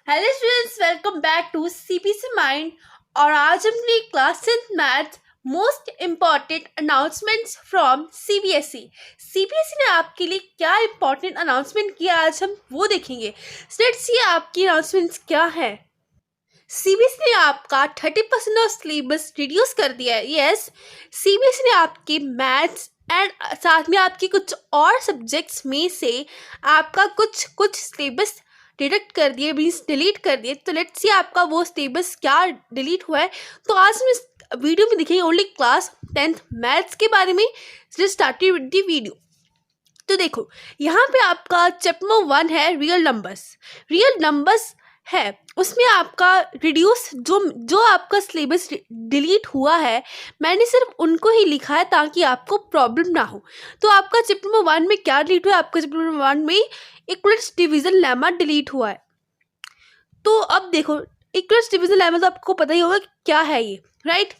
Hello students, welcome back to CBSE mind. और आज हम class 10th math most important announcements from CBSE. CBSE ने आपके लिए क्या इम्पॉर्टेंट अनाउंसमेंट किया आज हम वो देखेंगे। लेट्स ये आपकी अनाउंसमेंट्स क्या है। सीबीएसई ने आपका 30% ऑफ सिलेबस रिड्यूस कर दिया है। यस, सीबीएसई ने आपके मैथ्स एंड साथ में आपके कुछ और सब्जेक्ट्स में से आपका कुछ सिलेबस डिडक्ट कर दिए, मीन्स डिलीट कर दिए। तो लेट्स सी आपका वो सिलेबस क्या डिलीट हुआ है। तो आज हम इस वीडियो में दिखेंगे ओनली क्लास 10th मैथ्स के बारे में। Started with the video. तो देखो, यहाँ पे आपका चैप्टर नंबर 1 है रियल नंबर्स है। उसमें आपका रिड्यूस जो आपका सिलेबस डिलीट हुआ है, मैंने सिर्फ उनको ही लिखा है ताकि आपको प्रॉब्लम ना हो। तो आपका चैप्टर नंबर 1 में क्या डिलीट हुआ है? आपका चैप्टर नंबर 1 में इक्वलिटी डिवीजन लेमा डिलीट हुआ है। तो अब देखो, इक्वलिटी डिवीजन लेमा तो आपको पता ही होगा कि क्या है ये, राइट।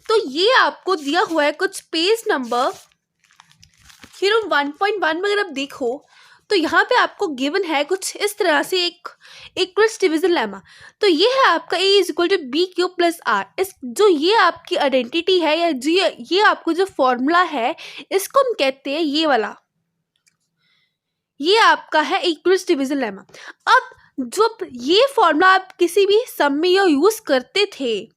तो ये आपको दिया हुआ है कुछ पेज नंबर 1.1 में। अगर आप देखो तो यहाँ पे आपको गिवन है कुछ इस तरह से एक इक्वलिटी डिवीजन लेमा। तो ये है आपका A is equal to B Q plus R. इस जो ये आपकी आइडेंटिटी है या जो ये आपको जो फॉर्मूला है, इसको हम कहते हैं ये वाला, ये आपका है इक्वलिटी डिवीजन लेमा। अब जब ये फॉर्मूला आप किसी भी सम में यूज करते थे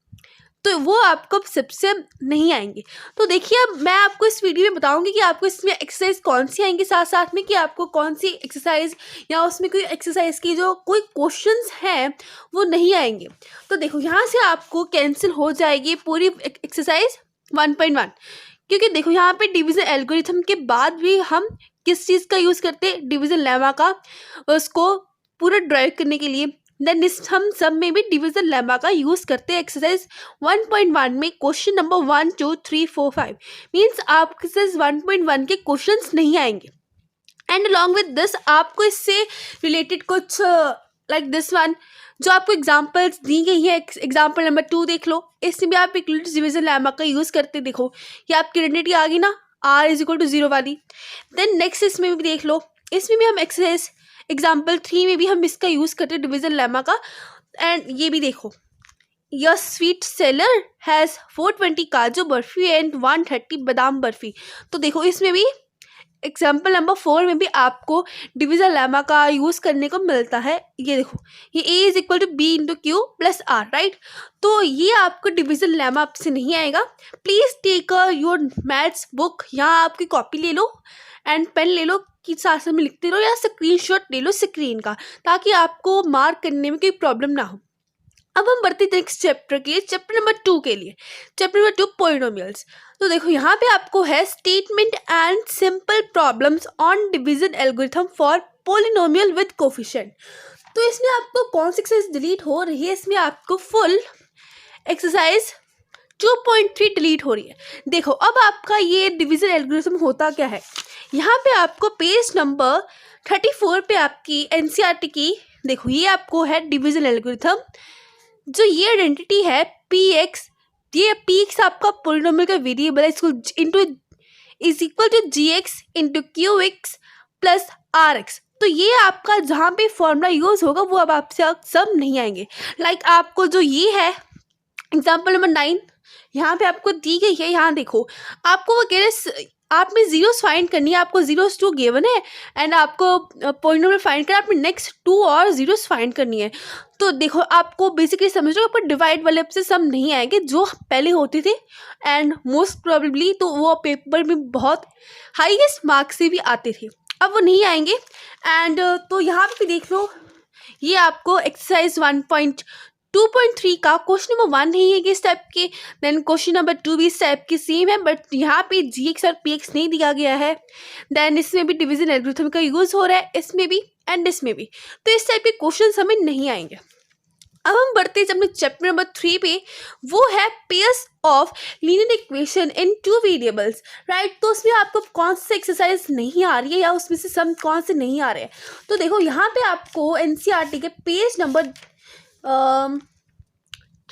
तो वो आपको सबसे नहीं आएंगे। तो देखिए, अब मैं आपको इस वीडियो में बताऊंगी कि आपको इसमें एक्सरसाइज कौन सी आएंगी, साथ साथ में कि आपको कौन सी एक्सरसाइज या उसमें कोई एक्सरसाइज की जो कोई क्वेश्चंस हैं वो नहीं आएंगे। तो देखो, यहाँ से आपको कैंसिल हो जाएगी पूरी एक्सरसाइज 1.1, क्योंकि देखो यहाँ पे डिवीजन एल्गोरिथम के बाद भी हम किस चीज़ का यूज़ करते हैं? डिवीजन लेमा का, उसको पूरा ड्राइव करने के लिए। देन हम सब में भी डिवीजन लेमा का यूज़ करते हैं। एक्सरसाइज 1.1 में क्वेश्चन नंबर 1, 2, 3, 4, 5 मीन्स आप एक्सरसाइज 1.1 के क्वेश्चंस नहीं आएंगे। एंड अलॉन्ग विद दिस आपको इससे रिलेटेड कुछ लाइक दिस वन जो आपको एग्जाम्पल्स दी गई है। एग्जाम्पल नंबर 2 देख लो, इसमें भी आप इक्वलिटी डिवीजन लेमा का यूज़ करते। देखो ये आपकी आइडेंटिटी आ गई ना, r इज इक्वल टू 0 वाली। देन नेक्स्ट इसमें भी देख लो, इसमें भी हम एक्सरसाइज एग्जाम्पल 3 में भी हम इसका यूज़ करते हैं डिवीजन लेमा का। एंड ये भी देखो, योर स्वीट सेलर हैज़ 420 काजू बर्फी एंड 130 बादाम बर्फी। तो देखो इसमें भी एग्जाम्पल नंबर 4 में भी आपको डिवीजन लेमा का यूज़ करने को मिलता है। ये देखो, ये A is equal to B into Q plus R, right. तो ये आपको डिवीजन लेमा आपसे नहीं आएगा। Please take your maths book, यहाँ आपकी कॉपी ले लो एंड पेन ले लो कि साथ में लिखते रहो, या स्क्रीनशॉट ले लो स्क्रीन का, ताकि आपको मार्क करने में कोई प्रॉब्लम ना हो। अब हम बढ़ते नेक्स्ट चैप्टर के चैप्टर नंबर 2 के लिए। Chapter number 2 polynomials. तो देखो यहाँ पे आपको है statement and simple problems on division algorithm for polynomial with coefficient. तो इसमें आपको कौन सी एक्सरसाइज डिलीट हो रही है? इसमें आपको फुल एक्सरसाइज 2.3 डिलीट हो रही है। देखो अब आपका ये डिवीजन एल्गोरिथम होता क्या है, यहाँ पे आपको पेज नंबर 34 पे आपकी एनसीईआरटी की देखो, ये आपको है डिवीजन एल्गोरिथम। जो ये आइडेंटिटी है px, ये px आपका पॉलिनोमियल का वेरिएबल है, इसको into is equal to gx into qx plus rx। तो ये आपका जहाँ पे फॉर्मूला यूज होगा वो अब आपसे सब नहीं आएंगे। लाइक आपको जो ये है एग्जाम्पल नंबर 9 यहाँ पे आपको दी गई है। यहाँ देखो, आपको वो कह रहे आप में जीरोस फाइंड करनी है, आपको 0 गिवन है एंड आपको पॉलिनोमियल फाइंड करना, आपने नेक्स्ट 2 और जीरोस फाइंड करनी है। तो देखो आपको बेसिकली समझ लो, आपको डिवाइड वाले से सम नहीं आएंगे जो पहले होते थे, एंड मोस्ट प्रोबेबली तो वो पेपर में बहुत हाईएस्ट मार्क्स से भी आते थे, अब वो नहीं आएंगे। एंड तो यहाँ पे देख लो, ये आपको एक्सरसाइज 1.2.3 का क्वेश्चन नंबर 1 नहीं है कि इस टाइप के। देन क्वेश्चन नंबर 2 भी इस टाइप की सेम है, बट यहाँ पे gx और px नहीं दिया गया है। देन इसमें भी डिवीजन एल्गोरिथम का यूज़ हो रहा है, इसमें भी एंड इसमें भी। तो इस टाइप के क्वेश्चन हमें नहीं आएंगे। अब हम बढ़ते हैं अपने चैप्टर नंबर 3 पे, वो है pairs of linear equation in 2 variables, right. तो उसमें आपको कौन सी एक्सरसाइज नहीं आ रही है या उसमें से सम कौन से नहीं आ रहे हैं? तो देखो यहाँ पे आपको एनसीईआरटी के पेज नंबर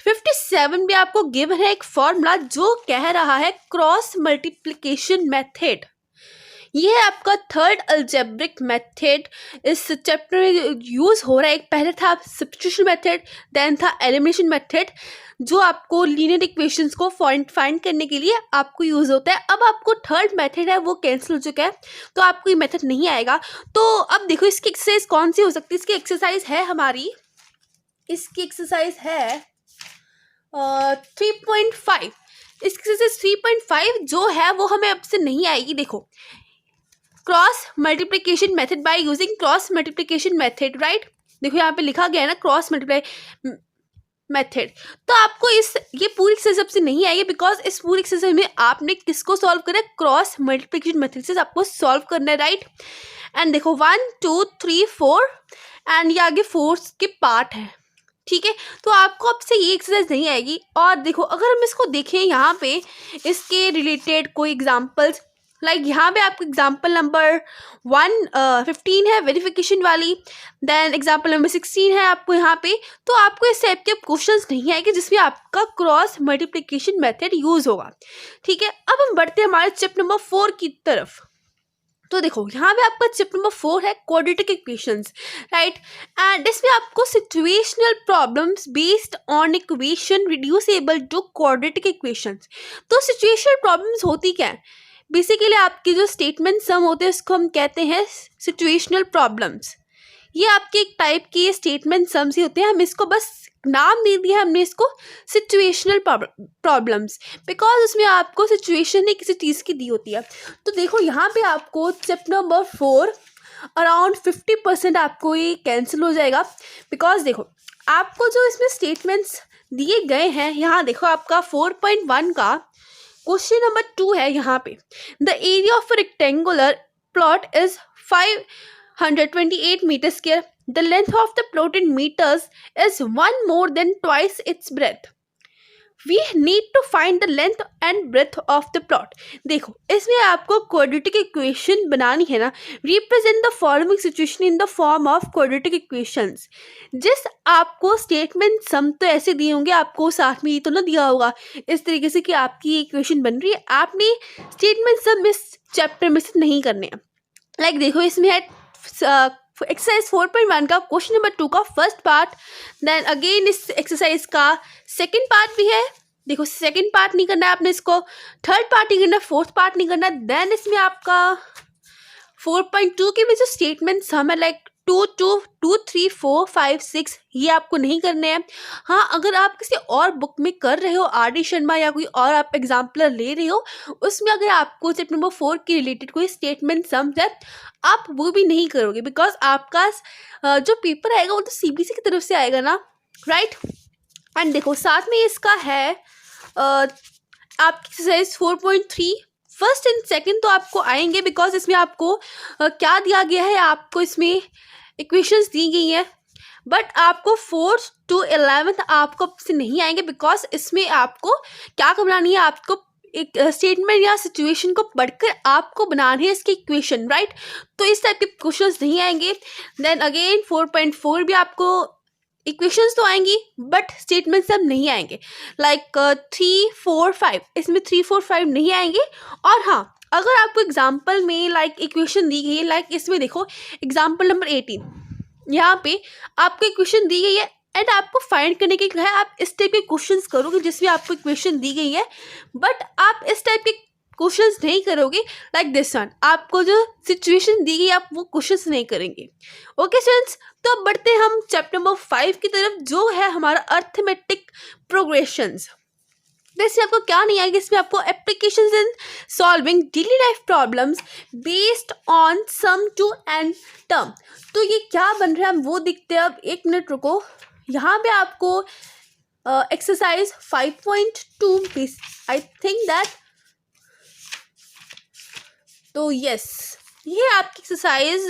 57 में आपको गिवन है एक फॉर्मूला जो कह रहा है क्रॉस मल्टीप्लिकेशन मेथड। ये है आपका थर्ड अलजेब्रिक मेथड इस चैप्टर में यूज़ हो रहा है। एक पहले था सब्स्टिट्यूशन मेथड, देन था एलिमिनेशन मेथड, जो आपको लीनियर इक्वेशंस को फाइंड करने के लिए आपको यूज़ होता है। अब आपको थर्ड मेथड है वो कैंसिल हो चुका है, तो आपको ये मेथड नहीं आएगा। तो अब देखो इसकी एक्सरसाइज कौन सी हो सकती है। इसकी एक्सरसाइज है हमारी, इसकी एक्सरसाइज है 3.5। इसकी एक्सरसाइज 3.5 जो है वो हमें अब से नहीं आएगी। देखो, cross multiplication method by using cross multiplication method, right. देखो यहाँ पे लिखा गया है ना क्रॉस मल्टीप्लाई मेथड। तो आपको ये पूरी एक्सरसाइज सबसे नहीं आएगी, बिकॉज इस पूरी एक्सरसाइज में आपने किसको सॉल्व करना है, क्रॉस मल्टीप्लिकेशन मेथड से आपको सॉल्व करना है, राइट। एंड देखो 1 2 3 4 एंड ये आगे 4 के पार्ट है, ठीक है। तो आपको अब से ये एक्सरसाइज नहीं आएगी। और देखो अगर हम इसको देखें यहाँ पे इसके रिलेटेड कोई एग्जांपल्स, लाइक यहाँ पे आपको एग्जाम्पल नंबर 15 है वेरिफिकेशन वाली, देन एग्जाम्पल नंबर 16 है आपको यहाँ पे। तो आपको इस टाइप के क्वेश्चंस नहीं आएंगे जिसमें आपका क्रॉस मल्टीप्लिकेशन मेथड यूज होगा, ठीक है। अब हम बढ़ते हैं हमारे चैप्टर नंबर 4 की तरफ। तो देखो यहाँ पे आपका चैप्टर नंबर 4 है क्वाड्रेटिक इक्वेशंस, राइट। एंड इसमें आपको situational problems based on equation reducible to quadratic equations. तो सिचुएशनल प्रॉब्लम्स होती क्या है, बेसिकली आपके जो स्टेटमेंट सम होते हैं उसको हम कहते हैं सिचुएशनल प्रॉब्लम्स। ये आपके एक टाइप के स्टेटमेंट सम्स ही होते हैं, हम इसको बस नाम दे दिया हमने इसको सिचुएशनल प्रॉब्लम्स, बिकॉज उसमें आपको सिचुएशन ही किसी चीज़ की दी होती है। तो देखो यहाँ पे आपको चैप्टर नंबर 4 अराउंड 50% आपको ये कैंसिल हो जाएगा, बिकॉज देखो आपको जो इसमें स्टेटमेंट्स दिए गए हैं, यहाँ देखो आपका 4.1 का क्वेश्चन नंबर 2 है। यहाँ पे the area of rectangular plot is 528 metre square, the length of the plot in metres is 1 more than twice its breadth, we need to find the length and breadth of the plot. देखो इसमें आपको quadratic equation बनानी है ना, represent the following situation in the form of quadratic equations. जिस आपको statement सम तो ऐसे दिए होंगे, आपको साथ में ये तो ना दिया होगा इस तरीके से कि आपकी इक्वेशन बन रही है, आपने स्टेटमेंट सम इस चैप्टर में से नहीं करने हैं। लाइक देखो इसमें है एक्सरसाइज 4.1 का क्वेश्चन नंबर 2 का फर्स्ट पार्ट, देन अगेन इस एक्सरसाइज का सेकंड पार्ट भी है। देखो सेकंड पार्ट नहीं करना है आपने, इसको थर्ड पार्ट नहीं करना, फोर्थ पार्ट नहीं करना। देन इसमें आपका 4.2 के में जो स्टेटमेंट्स हम है लाइक 2 2 2 3 4 5 6 ये आपको नहीं करने हैं। हाँ अगर आप किसी और बुक में कर रहे हो, RD शर्मा या कोई और आप एग्जाम्पलर ले रहे हो, उसमें अगर आपको चैप्टर नंबर 4 के रिलेटेड कोई स्टेटमेंट सम है आप वो भी नहीं करोगे, बिकॉज आपका जो पेपर आएगा वो तो CBSE की तरफ से आएगा ना, राइट। एंड देखो साथ में इसका है आपकी एक्सरसाइज 4.3 फर्स्ट एंड सेकंड तो आपको आएंगे, बिकॉज इसमें आपको क्या दिया गया है, आपको इसमें इक्वेशंस दी गई हैं, बट आपको 4th to 11th आपको से नहीं आएंगे, बिकॉज इसमें आपको क्या बनानी है, आपको एक स्टेटमेंट या सिचुएशन को पढ़कर आपको बनानी है इसकी इक्वेशन, राइट। तो इस टाइप के क्वेश्चंस नहीं आएंगे। देन अगेन 4.4 भी आपको इक्वेशंस तो आएंगी बट स्टेटमेंट सब नहीं आएंगे, लाइक 3 4 5 इसमें 3 4 5 नहीं आएंगे। और हाँ अगर आपको एग्जाम्पल में लाइक इक्वेशन दी गई है, लाइक इसमें देखो एग्जाम्पल नंबर 18 यहाँ पे आपको इक्वेशन दी गई है एंड आपको फाइंड करने के लिए है, आप इस टाइप के क्वेश्चंस करोगे जिसमें आपको इक्वेशन दी गई है, बट आप इस टाइप के क्वेश्चंस नहीं करोगे लाइक दिस वन, आपको जो सिचुएशन दी गई आप वो क्वेश्चंस नहीं करेंगे। ओके स्टूडेंट्स, तो अब बढ़ते हैं हम चैप्टर नंबर 5 की तरफ, जो है हमारा अर्थमेटिक प्रोग्रेशंस। इसमें आपको क्या नहीं आएगा, इसमें आपको applications in solving daily life problems based on sum to n term. तो ये क्या बन रहा है हम वो दिखते हैं। अब एक मिनट रुको, यहाँ पे आपको एक्सरसाइज 5.2 आई थिंक दैट, तो यस ये आपकी एक्सरसाइज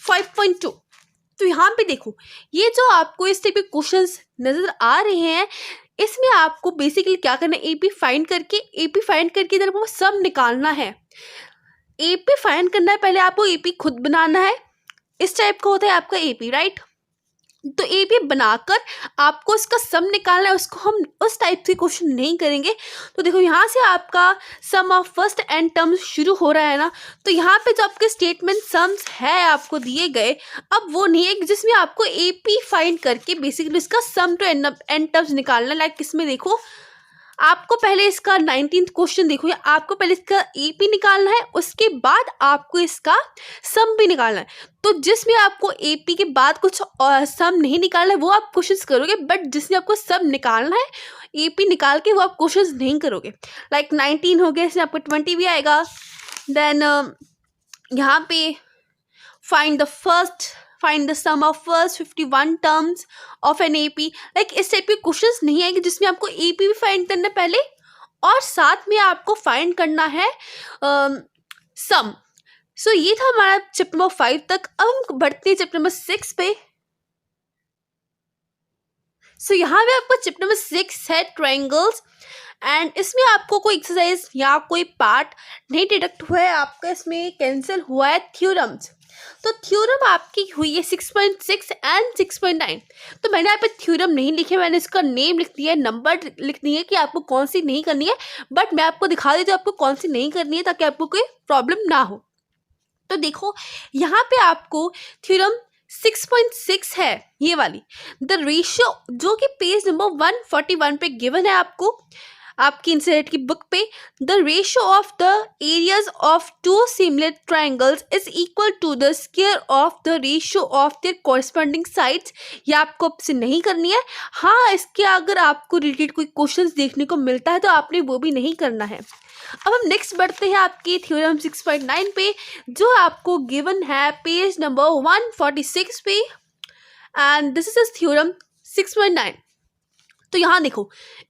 5.2। तो यहाँ पे देखो ये जो आपको इस टाइप के क्वेश्चंस नजर आ रहे हैं, इसमें आपको बेसिकली क्या करना है, एपी फाइंड करके इधर वो सब निकालना है। एपी फाइंड करना है, पहले आपको एपी खुद बनाना है, इस टाइप का होता है आपका एपी, राइट। तो ए बी बनाकर आपको इसका सम निकालना है, उसको हम उस टाइप के क्वेश्चन नहीं करेंगे। तो देखो यहाँ से आपका सम ऑफ फर्स्ट एन टर्म्स शुरू हो रहा है ना, तो यहाँ पे जो आपके स्टेटमेंट सम्स है आपको दिए गए, अब वो नहीं है जिसमें आपको ए पी फाइंड करके बेसिकली इसका सम टू एन टर्म्स निकालना। लाइक इसमें देखो आपको पहले इसका 19th क्वेश्चन देखो, आपको पहले इसका एपी निकालना है, उसके बाद आपको इसका सम भी निकालना है। तो जिसमें आपको एपी के बाद कुछ सम नहीं निकालना है वो आप क्वेश्चंस करोगे, बट जिसमें आपको सम निकालना है एपी निकाल के वो आप क्वेश्चंस नहीं करोगे। लाइक 19 हो गया, इसमें आपको 20 भी आएगा। देन यहाँ पे find the sum of first 51 terms of an AP। Like इस टाइप के क्वेश्चंस नहीं आएंगे जिसमें आपको AP भी फाइंड करना है पहले और साथ में आपको फाइंड करना है सम। सो ये था हमारा चैप्टर नंबर 5 तक। अब हम बढ़ते हैं चैप्टर नंबर 6 पे। सो यहाँ पे आपका चैप्टर नंबर 6 है ट्रायंगल्स, एंड इसमें आपको कोई एक्सरसाइज या कोई पार्ट नहीं डिडक्ट हुआ है, आपका इसमें कैंसिल हुआ है थ्योरम्स। तो थ्योरम आपकी हुई है 6.6 एंड 6.9। तो मैंने यहाँ पे थ्योरम नहीं लिखे, मैंने इसका नेम लिख दिया है, नंबर लिख दिया है कि आपको कौन सी नहीं करनी है, बट मैं आपको दिखा देती हूँ आपको कौन सी नहीं करनी है ताकि आपको कोई प्रॉब्लम ना हो। तो देखो यहाँ पे आपको थ्योरम 6.6 है ये वाली, द रेशियो, जो कि पेज नंबर 141 पे गिवन है आपको आपकी इंसर्ट की बुक पे। The ratio of the areas of two similar triangles is equal to the square of the ratio of their corresponding sides. ये आपको अब से नहीं करनी है। हाँ, इसके अगर आपको रिलेटेड कोई क्वेश्चंस देखने को मिलता है तो आपने वो भी नहीं करना है। अब हम नेक्स्ट बढ़ते हैं आपके थ्योरम 6.9 पे, जो आपको गिवन है पेज नंबर 146 पे, एंड दिस इज थ्योरम 6.9। तो यहाँ देखो,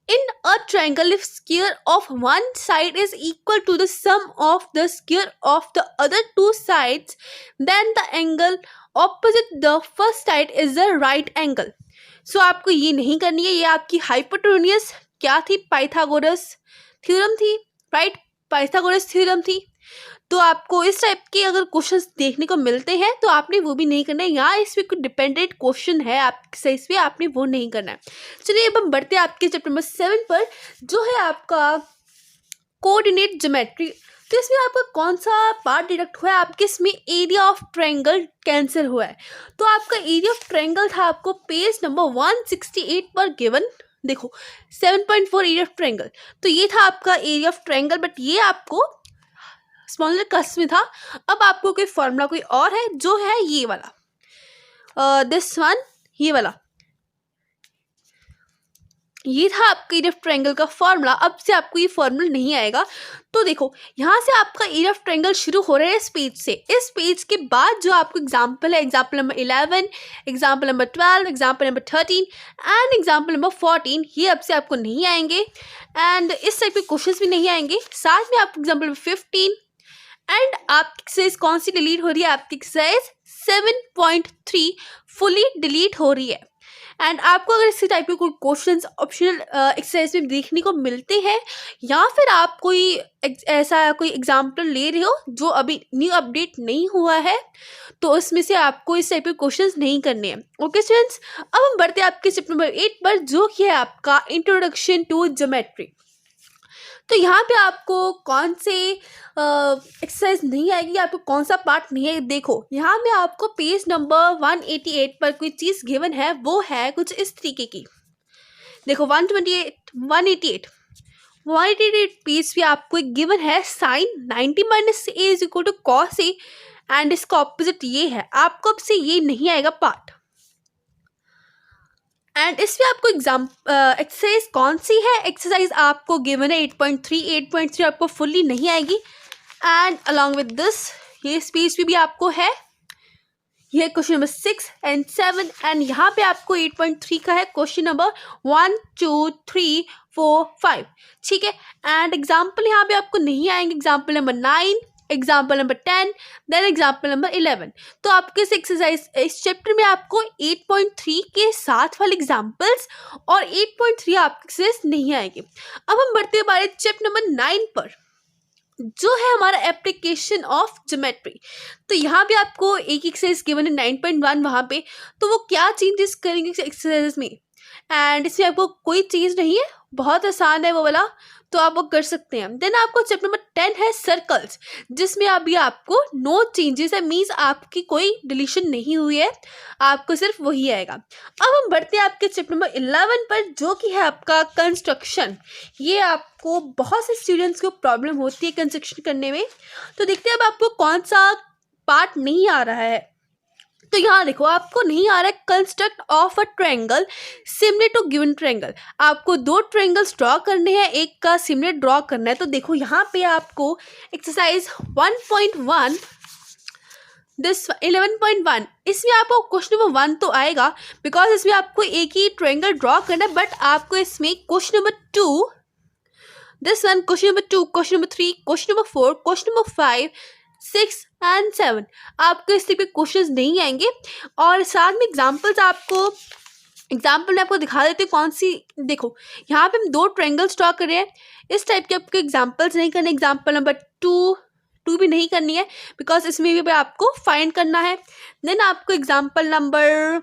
in a triangle if square of one side is equal to the sum of the square of the other two sides, then the angle opposite the first side is the right angle. So आपको ये नहीं करनी है, ये आपकी hypotenuse क्या थी, Pythagoras theorem थी, राइट, पाइथागोरस थ्योरम थी। तो आपको इस टाइप के अगर क्वेश्चंस देखने को मिलते हैं तो आपने वो भी नहीं करना है। यहाँ इसमें कोई डिपेंडेंट क्वेश्चन है आपके इस पे, आपने वो नहीं करना है। चलिए अब हम बढ़ते हैं आपके चैप्टर नंबर 7 पर, जो है आपका कोऑर्डिनेट ज्योमेट्री। तो इसमें आपका कौन सा पार्ट डिडक्ट हुआ है, आपके इसमें एरिया ऑफ ट्रायंगल कैंसिल हुआ है। तो आपका एरिया ऑफ ट्रायंगल था आपको पेज नंबर 168 पर गिवन। देखो 7.4 एरिया ऑफ ट्रायंगल, तो ये था आपका एरिया ऑफ ट्रायंगल, बट ये आपको स्मॉलर कस में था। अब आपको कोई फॉर्मूला कोई और है जो है ये वाला, दिस वन, ये वाला, ये था आपका एरिया ऑफ ट्रायंगल का फॉर्मूला। अब से आपको ये फॉर्मूला नहीं आएगा। तो देखो यहाँ से आपका एरिया ऑफ ट्रायंगल शुरू हो रहा है इस पेज से। इस पेज के बाद जो आपको एग्जाम्पल है, example number 11, example number 12, example number 13 and example number 14, ये अब से आपको नहीं आएंगे एंड इस टाइप के क्वेश्चंस भी नहीं आएंगे। साथ में आपको एग्जाम्पल नंबर 15 एंड आपकी एक्सरसाइज कौन सी डिलीट हो रही है, आपकी एक्सरसाइज 7.3 फुली डिलीट हो रही है। एंड आपको अगर इसी टाइप के कोई क्वेश्चंस ऑप्शनल एक्सरसाइज में देखने को मिलते हैं या फिर आप कोई ऐसा कोई एग्जाम्पल ले रहे हो जो अभी न्यू अपडेट नहीं हुआ है, तो उसमें से आपको इस टाइप के क्वेश्चंस नहीं करने हैं। ओके स्टूडेंट्स, अब हम बढ़ते हैं आपके चैप्टर नंबर 8 पर, जो कि है आपका इंट्रोडक्शन टू ज्योमेट्री। तो यहाँ पे आपको कौन से एक्सरसाइज नहीं आएगी, आपको कौन सा पार्ट नहीं है। देखो यहाँ पे आपको पेज नंबर 188 पर कोई चीज़ गिवन है, वो है कुछ इस तरीके की। देखो 188 पेज पे आपको एक गिवन है sine 90 minus A is equal to cos A, and इसका ऑपोजिट ये है। आपको अब से ये नहीं आएगा पार्ट। एंड इसमें आपको एक्सरसाइज कौन सी है, एक्सरसाइज आपको गिवन है 8.3 आपको फुल्ली नहीं आएगी। एंड अलॉन्ग विद दिस ये स्पेस भी आपको है, ये क्वेश्चन नंबर 6 एंड 7, एंड यहाँ पे आपको 8.3 का है क्वेश्चन नंबर 1, 2, 3, 4, 5, ठीक है। एंड एग्जाम्पल यहाँ पे आपको नहीं आएंगे, example number 9, example number 10, then example number 11। तो आपके इस एक्सरसाइज इस चैप्टर में आपको 8.3 के साथ वाले एग्जाम्पल्स और 8.3 आपके एक्सरसाइज नहीं आएंगे। अब हम बढ़ते हैं हमारे चैप्टर नंबर 9 पर। जो है हमारा एप्लीकेशन ऑफ ज्योमेट्री। तो यहाँ पे आपको एक एक्सरसाइज गिवन है 9.1 वहाँ पे, तो वो क्या चेंजेस करेंगे इस एक्सरसाइज में, एंड इसमें आपको कोई चीज़ नहीं है, बहुत आसान है वो वाला, तो आप वो कर सकते हैं। देन आपको चैप्टर नंबर 10 है सर्कल्स, जिसमें अभी आपको नो चेंजेस है, मीन्स आपकी कोई डिलीशन नहीं हुई है, आपको सिर्फ वही आएगा। अब हम बढ़ते हैं आपके चैप्टर नंबर 11 पर, जो कि है आपका कंस्ट्रक्शन। ये आपको बहुत से स्टूडेंट्स को प्रॉब्लम होती है कंस्ट्रक्शन करने में, तो देखते हैं अब आपको कौन सा पार्ट नहीं आ रहा है। तो यहाँ देखो आपको नहीं आ रहा है construct of a triangle similar to given triangle. आपको दो ट्रायंगल्स ड्रॉ करने हैं, एक का सिमिलर ड्रॉ करना है। तो देखो यहाँ पे आपको एक्सरसाइज 1.1 दिस 11.1, इसमें आपको क्वेश्चन नंबर 1 तो आएगा, बिकॉज इसमें आपको एक ही ट्रायंगल ड्रॉ करना है, बट आपको इसमें question number 2 this one, question number 2, question number 3, question number 4, question number 5, 6 and 7 आपको इस पे क्वेश्चंस नहीं आएंगे। और साथ में एग्जांपल्स आपको, एग्जांपल मैं आपको दिखा देती हूँ कौन सी। देखो यहाँ पे हम दो ट्रायंगल्स ड्रॉ कर रहे हैं, इस टाइप के आपको एग्जांपल्स नहीं करने। एग्जांपल नंबर 2 भी नहीं करनी है, बिकॉज इसमें भी आपको फाइंड करना है। देन आपको एग्जाम्पल नंबर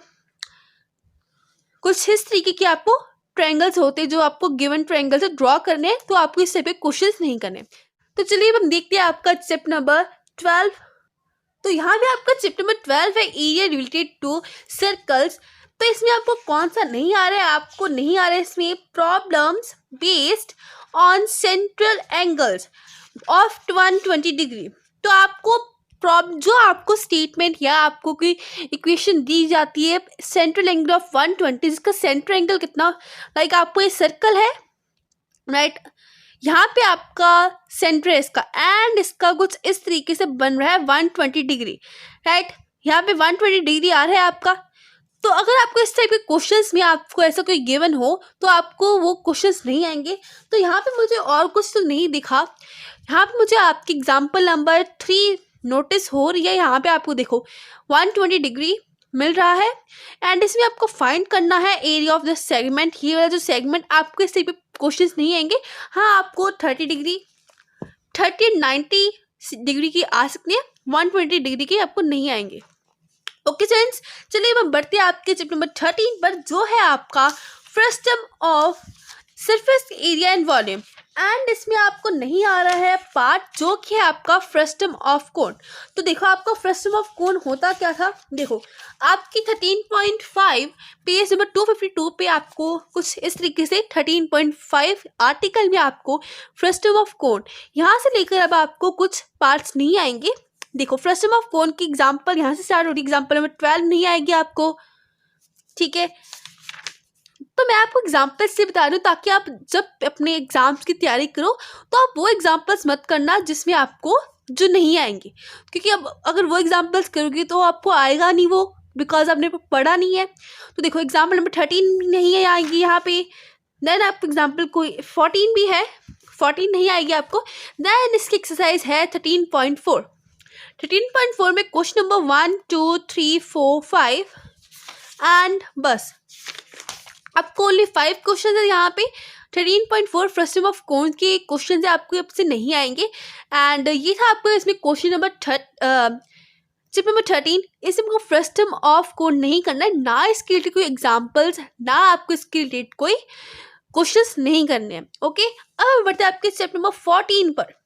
कुछ इस तरीके के आपको ट्रायंगल्स होते हैं जो आपको गिवन ट्रायंगल से ड्रॉ करने हैं, तो आपको इस टाइप के क्वेश्चंस नहीं करने। तो चलिए अब हम देखते हैं आपका चैप्टर नंबर 12। तो यहाँ पे आपका चैप्टर नंबर 12 है एरिया रिलेटेड टू सर्कल्स। तो इसमें आपको कौन सा नहीं आ रहा है, आपको नहीं आ रहा है इसमें problems based on central angles of 120 degree. तो आपको जो आपको स्टेटमेंट या आपको कोई इक्वेशन दी जाती है सेंट्रल एंगल ऑफ 120, जिसका सेंट्रल एंगल कितना, लाइक आपको ये सर्कल है राइट, यहाँ पे आपका सेंटर है इसका, एंड इसका कुछ इस तरीके से बन रहा है 120 डिग्री राइट, यहाँ पे 120 डिग्री आ रहा है आपका। तो अगर आपको इस टाइप के क्वेश्चंस में आपको ऐसा कोई गिवन हो तो आपको वो क्वेश्चंस नहीं आएंगे। तो यहाँ पे मुझे और कुछ तो नहीं दिखा, यहाँ पे मुझे आपकी एग्जाम्पल नंबर 3 नोटिस हो रही है। यहाँ पे आपको देखो 120 डिग्री मिल रहा है, एंड इसमें आपको फाइंड करना है एरिया ऑफ द सेगमेंट। ये वाला जो सेगमेंट आपको इस टाइप के क्वेश्चंस नहीं आएंगे। हाँ आपको 30 डिग्री 90 डिग्री की आ सकती है, 120 डिग्री की आपको नहीं आएंगे। ओके फ्रेंड्स, चलिए अब बढ़ते हैं आपके चैप्टर नंबर 13 पर, जो है आपका frustum of surface area and volume. And इसमें आपको नहीं आ रहा है पार्ट जो कि है आपका फ्रस्टम ऑफ कोन। तो देखो आपका फ्रस्टम ऑफ कोन होता क्या था, देखो आपकी 13.5 पेज नंबर 252 पे आपको कुछ इस तरीके से 13.5 आर्टिकल में आपको फ्रस्टम ऑफ कोन, यहाँ से लेकर अब आपको कुछ पार्ट्स नहीं आएंगे। देखो फ्रस्टम ऑफ कोन की एग्जांपल यहाँ से स्टार्ट हो रही है, एग्जांपल नंबर 12 नहीं आएगी आपको, ठीक है। तो मैं आपको एग्जांपल्स से बता रही हूँ ताकि आप जब अपने एग्जाम्स की तैयारी करो तो आप वो एग्जांपल्स मत करना जिसमें आपको जो नहीं आएंगे, क्योंकि अब अगर वो एग्जांपल्स करोगे तो आपको आएगा नहीं वो, बिकॉज आपने पढ़ा नहीं है। तो देखो एग्जाम्पल नंबर 13 भी नहीं है आएगी यहाँ पे। देन आपको एग्जाम्पल कोई 14 भी है, 14 नहीं आएगी आपको। देन इसकी एक्सरसाइज है 13.4। 13.4 में क्वेश्चन नंबर 1 2 3 4 5 एंड बस आपको ओनली 5 क्वेश्चन है यहाँ पे। 13.4 फ्रस्टम ऑफ कोन के क्वेश्चन है, आपको आपसे नहीं आएंगे। एंड ये था आपको इसमें क्वेश्चन नंबर चैप्टर नंबर 13। इसमें आपको फ्रस्टम ऑफ कोन नहीं करना है, ना इसके रिलेटेड कोई एग्जाम्पल्स, ना आपको इसके रिलेटेड कोई क्वेश्चंस नहीं करने हैं। ओके, अब बढ़ते हैं आपके चैप्टर नंबर 14 पर।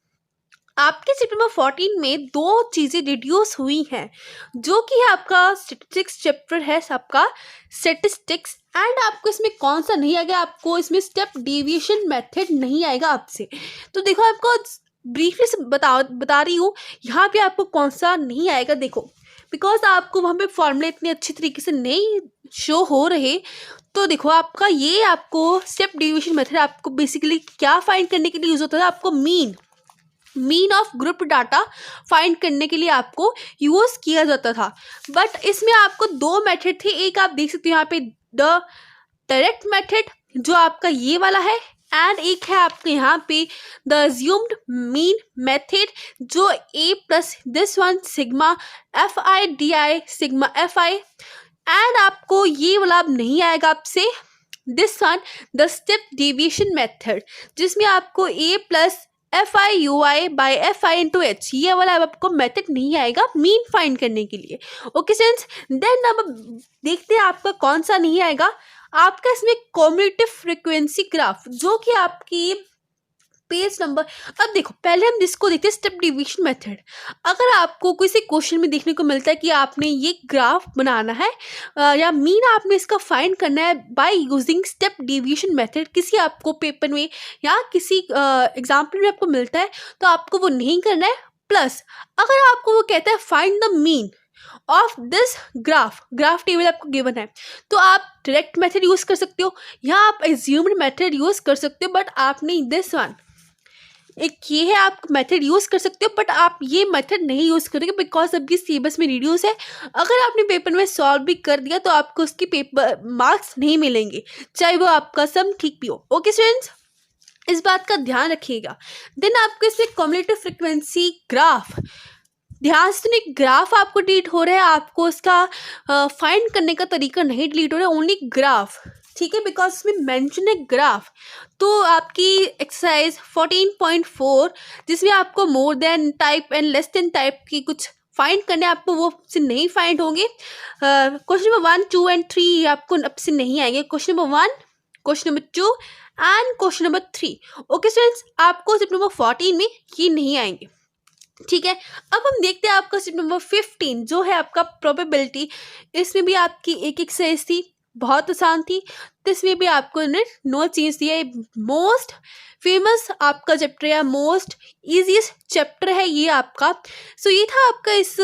आपके चैप्टर नंबर 14 में दो चीज़ें रिड्यूस हुई हैं, जो कि है आपका स्टैटिस्टिक्स चैप्टर है आपका स्टैटिस्टिक्स। एंड आपको इसमें कौन सा नहीं आएगा, आपको इसमें स्टेप डेविएशन मेथड नहीं आएगा आपसे। तो देखो आपको ब्रीफली से बता रही हूँ यहाँ पे आपको कौन सा नहीं आएगा। देखो बिकॉज आपको वहाँ पे फॉर्मूले इतने अच्छी तरीके से नहीं शो हो रहे, तो देखो आपका ये आपको स्टेप डेविएशन मेथड आपको बेसिकली क्या फाइंड करने के लिए यूज होता है, आपको mean of group data find करने के लिए आपको यूज किया जाता था। बट इसमें आपको दो मेथड थे, एक आप देख सकते हो यहाँ पे द डायरेक्ट मेथड जो आपका ये वाला है, एंड एक है आपके यहाँ पे द अज्यूम्ड मीन मेथड जो a plus this one sigma FI/DI sigma FI। And आपको ये वाला अब नहीं आएगा आपसे, this one the step deviation method जिसमें आपको a plus FIUI bye FI/H, ये वाला आपको मेथड नहीं आएगा मीन फाइंड करने के लिए। ओके स्टूडेंट्स, देन अब देखते हैं आपका कौन सा नहीं आएगा। आपका इसमें कॉम्यूटेटिव फ्रीक्वेंसी ग्राफ, जो कि आपकी पेज नंबर, अब देखो पहले हम इसको देखते हैं स्टेप डिवीजन मेथड। अगर आपको किसी क्वेश्चन में देखने को मिलता है कि आपने ये ग्राफ बनाना है या मीन आपने इसका फाइंड करना है by using step division method, किसी आपको पेपर में या किसी एग्जाम्पल में आपको मिलता है, तो आपको वो नहीं करना है। प्लस अगर आपको वो कहता है find the mean of this graph table आपको गिवन है, तो आप डायरेक्ट मेथड यूज कर सकते हो या आप एज्यूम्ड मेथड यूज कर सकते हो, बट आपने दिस वन एक ये है, आप मेथड यूज़ कर सकते हो, बट आप ये मेथड नहीं यूज़ करोगे बिकॉज अब ये सिलेबस में रिड्यूस है। अगर आपने पेपर में सॉल्व भी कर दिया तो आपको उसकी पेपर मार्क्स नहीं मिलेंगे, चाहे वो आपका सम ठीक भी हो। ओके स्टूडेंट्स, इस बात का ध्यान रखिएगा। देन आपको इसमें कम्युलेटिव फ्रिक्वेंसी ग्राफ, ध्यान से सुनिए, ग्राफ आपको डिलीट हो रहा है, आपको उसका फाइंड करने का तरीका नहीं डिलीट हो रहा है, ओनली ग्राफ, ठीक है, बिकॉज इसमें मेंशन है ग्राफ। तो आपकी एक्सरसाइज 14.4 जिसमें आपको more than type and less than type की कुछ फाइंड करने, आपको वो से नहीं फाइंड होंगे। क्वेश्चन नंबर 1, 2 एंड 3 आपको अब से नहीं आएंगे। Question number 1, question number 2 and question number 3। Okay students, आपको स्टेप नंबर 14 में ये नहीं आएंगे, ठीक है। अब हम देखते हैं आपका स्टेप नंबर 15 जो है आपका प्रोबेबिलिटी। इसमें भी आपकी एक एक्सरसाइज थी, बहुत आसान थी, तो इसमें भी आपको नो चेंज दिया है। मोस्ट फेमस आपका चैप्टर या मोस्ट ईजीएस्ट चैप्टर है ये आपका। सो ये था आपका इस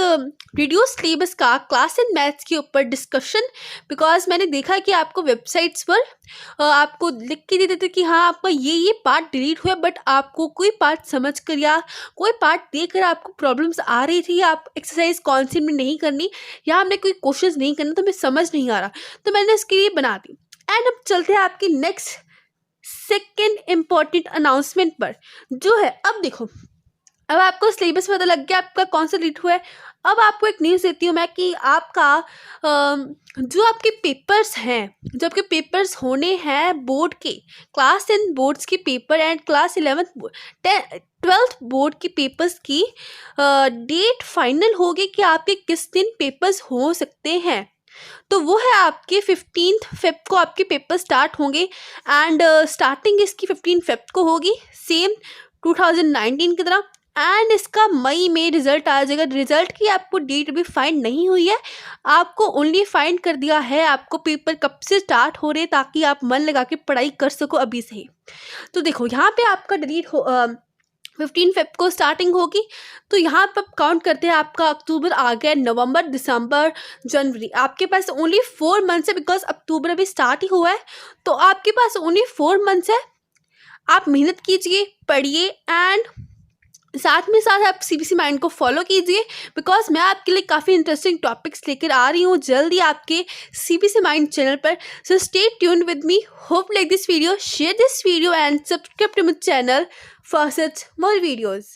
रिड्यूस सिलेबस का क्लास एंड मैथ्स के ऊपर डिस्कशन। बिकॉज मैंने देखा कि आपको वेबसाइट्स पर आपको लिख के देते थे कि हाँ आपका ये पार्ट डिलीट हुआ, बट आपको कोई पार्ट समझ कर या कोई पार्ट देखकर आपको प्रॉब्लम्स आ रही थी, आप एक्सरसाइज कौन सी में नहीं करनी या हमने कोई क्वेश्चंस नहीं करना, तो हमें समझ नहीं आ रहा, तो मैंने इसके लिए बना दी। एंड अब चलते हैं आपकी नेक्स्ट सेकेंड इम्पॉर्टेंट अनाउंसमेंट पर, जो है, अब देखो, अब आपको सिलेबस पता लग गया आपका कौन सा डिलीट हुआ है। अब आपको एक न्यूज़ देती हूँ मैं कि आपका जो आपके पेपर्स हैं, जो आपके पेपर्स होने हैं बोर्ड के, क्लास 10 बोर्ड्स के paper and class 12th board के पेपर्स की डेट फाइनल होगी कि आपके किस दिन पेपर्स हो सकते हैं। तो वो है आपके 15 फेब को आपके पेपर स्टार्ट होंगे एंड स्टार्टिंग इसकी 15 फेब को होगी, सेम 2019 की तरह। एंड इसका मई में रिजल्ट आ जाएगा। रिजल्ट की आपको डेट अभी फाइंड नहीं हुई है, आपको ओनली फाइंड कर दिया है आपको पेपर कब से स्टार्ट हो रहे, ताकि आप मन लगा के पढ़ाई कर सको अभी से ही। तो देखो यहाँ पे आपका डिलीट हो 15 फेब को स्टार्टिंग होगी, तो यहाँ पर काउंट करते हैं आपका अक्टूबर आ गया, नवंबर, दिसंबर, जनवरी, आपके पास ओनली 4 मंथ्स है, बिकॉज अक्टूबर अभी स्टार्ट ही हुआ है, तो आपके पास ओनली 4 मंथ्स है। आप मेहनत कीजिए, पढ़िए एंड साथ में साथ आप CBSE माइंड को फॉलो कीजिए, बिकॉज मैं आपके लिए काफ़ी इंटरेस्टिंग टॉपिक्स लेकर आ रही हूँ जल्दी आपके CBSE माइंड चैनल पर। So stay tuned with me, hope like this video, share this video and subscribe to my channel for such more videos.